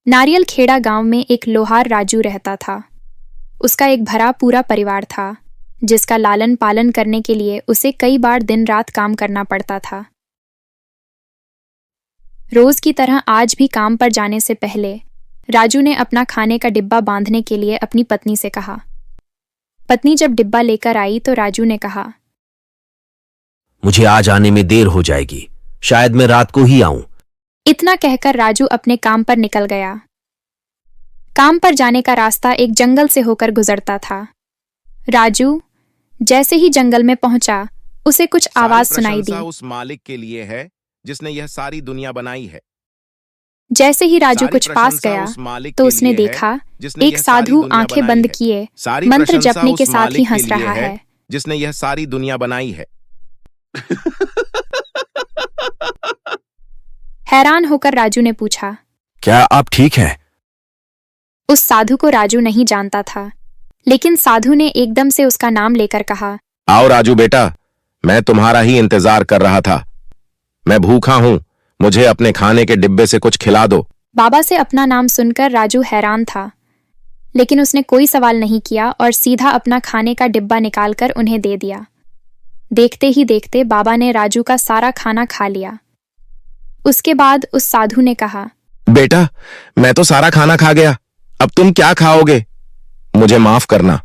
नारियल खेड़ा गांव में एक लोहार राजू रहता था। उसका एक भरा पूरा परिवार था, जिसका लालन पालन करने के लिए उसे कई बार दिन रात काम करना पड़ता था। रोज की तरह आज भी काम पर जाने से पहले राजू ने अपना खाने का डिब्बा बांधने के लिए अपनी पत्नी से कहा। पत्नी जब डिब्बा लेकर आई तो राजू ने कहा, मुझे आज आने में देर हो जाएगी, शायद मैं रात को ही आऊं। इतना कहकर राजू अपने काम पर निकल गया। काम पर जाने का रास्ता एक जंगल से होकर गुजरता था। राजू जैसे ही जंगल में पहुंचा, उसे कुछ आवाज सुनाई दी। उस मालिक के लिए है जिसने यह सारी दुनिया बनाई है। जैसे ही राजू कुछ पास गया तो उसने देखा एक साधु आंखें बंद किए मंत्र जपने के साथ ही हंस रहा है, जिसने यह सारी दुनिया बनाई है। हैरान होकर राजू ने पूछा, क्या आप ठीक हैं? उस साधु को राजू नहीं जानता था, लेकिन साधु ने एकदम से उसका नाम लेकर कहा, आओ राजू बेटा, मैं तुम्हारा ही इंतजार कर रहा था। मैं भूखा हूं, मुझे अपने खाने के डिब्बे से कुछ खिला दो। बाबा से अपना नाम सुनकर राजू हैरान था, लेकिन उसने कोई सवाल नहीं किया और सीधा अपना खाने का डिब्बा निकालकर उन्हें दे दिया। देखते ही देखते बाबा ने राजू का सारा खाना खा लिया। उसके बाद उस साधु ने कहा, बेटा, मैं तो सारा खाना खा गया, अब तुम क्या खाओगे? मुझे माफ करना।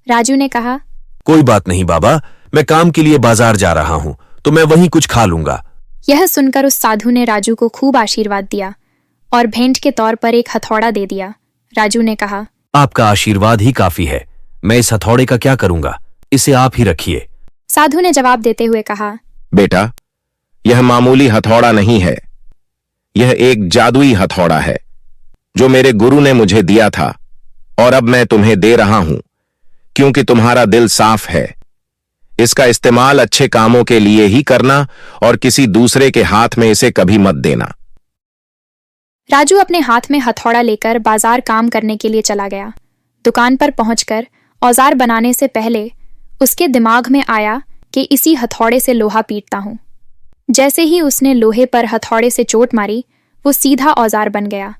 राजू ने कहा, कोई बात नहीं बाबा, मैं काम के लिए बाजार जा रहा हूं, तो मैं वहीं कुछ खा लूंगा। यह सुनकर उस साधु ने राजू को खूब आशीर्वाद दिया और भेंट के तौर पर एक हथौड़ा दे दिया। राजू ने कहा, आपका आशीर्वाद ही काफी है, मैं इस हथौड़े का क्या करूंगा, इसे आप ही रखिए। साधु ने जवाब देते हुए कहा, बेटा, यह मामूली हथौड़ा नहीं है, यह एक जादुई हथौड़ा है जो मेरे गुरु ने मुझे दिया था, और अब मैं तुम्हें दे रहा हूं क्योंकि तुम्हारा दिल साफ है। इसका इस्तेमाल अच्छे कामों के लिए ही करना और किसी दूसरे के हाथ में इसे कभी मत देना। राजू अपने हाथ में हथौड़ा लेकर बाजार काम करने के लिए चला गया। दुकान पर पहुंचकर औजार बनाने से पहले उसके दिमाग में आया कि इसी हथौड़े से लोहा पीटता हूं। जैसे ही उसने लोहे पर हथौड़े से चोट मारी, वो सीधा औजार बन गया।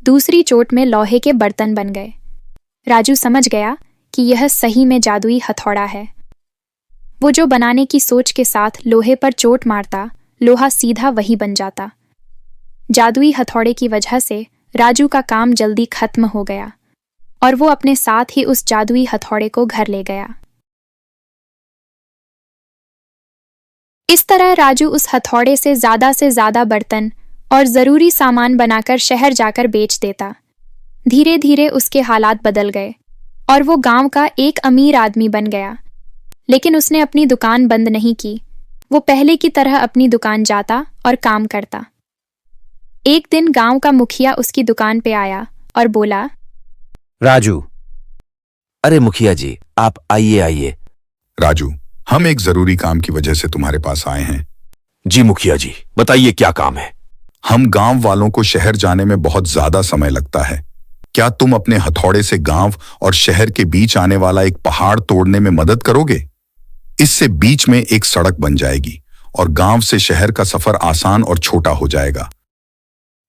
दूसरी चोट में लोहे के बर्तन बन गए। राजू समझ गया कि यह सही में जादुई हथौड़ा है। वो जो बनाने की सोच के साथ लोहे पर चोट मारता, लोहा सीधा वही बन जाता। जादुई हथौड़े की वजह से राजू का काम जल्दी खत्म हो गया और वो अपने साथ ही उस जादुई हथौड़े को घर ले गया। इस तरह राजू उस हथौड़े से ज्यादा बर्तन और जरूरी सामान बनाकर शहर जाकर बेच देता। धीरे धीरे उसके हालात बदल गए और वो गांव का एक अमीर आदमी बन गया। लेकिन उसने अपनी दुकान बंद नहीं की। वो पहले की तरह अपनी दुकान जाता और काम करता। एक दिन गांव का मुखिया उसकी दुकान पे आया और बोला, राजू। अरे मुखिया जी, आप आइए आइए। राजू, हम एक जरूरी काम की वजह से तुम्हारे पास आए हैं। जी मुखिया जी, बताइए क्या काम है? हम गांव वालों को शहर जाने में बहुत ज्यादा समय लगता है। क्या तुम अपने हथौड़े से गांव और शहर के बीच आने वाला एक पहाड़ तोड़ने में मदद करोगे? इससे बीच में एक सड़क बन जाएगी और गांव से शहर का सफर आसान और छोटा हो जाएगा।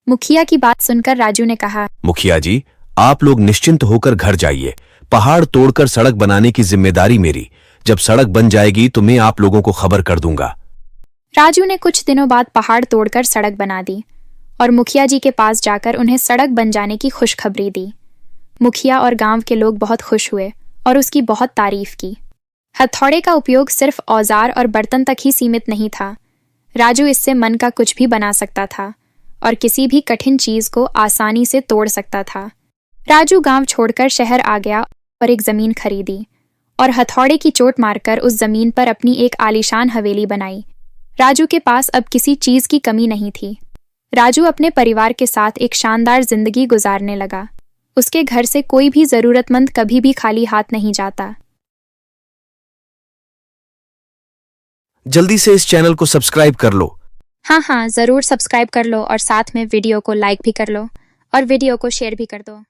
मुखिया की बात सुनकर राजू ने कहा, मुखिया जी, आप लोग निश्चिंत होकर घर जाइए। पहाड़ तोड़कर सड़क बनाने की जिम्मेदारी मेरी। जब सड़क बन जाएगी तो मैं आप लोगों को खबर कर दूंगा। राजू ने कुछ दिनों बाद पहाड़ तोड़कर सड़क बना दी और मुखिया जी के पास जाकर उन्हें सड़क बन जाने की खुशखबरी दी। मुखिया और गांव के लोग बहुत खुश हुए और उसकी बहुत तारीफ की। हथौड़े का उपयोग सिर्फ औजार और बर्तन तक ही सीमित नहीं था। राजू इससे मन का कुछ भी बना सकता था और किसी भी कठिन चीज को आसानी से तोड़ सकता था। राजू गांव छोड़कर शहर आ गया और एक जमीन खरीदी और हथौड़े की चोट मारकर उस जमीन पर अपनी एक आलीशान हवेली बनाई। राजू के पास अब किसी चीज की कमी नहीं थी। राजू अपने परिवार के साथ एक शानदार जिंदगी गुजारने लगा। उसके घर से कोई भी जरूरतमंद कभी भी खाली हाथ नहीं जाता। जल्दी से इस चैनल को सब्सक्राइब कर लो। हाँ, जरूर सब्सक्राइब कर लो और साथ में वीडियो को लाइक भी कर लो और वीडियो को शेयर भी कर दो।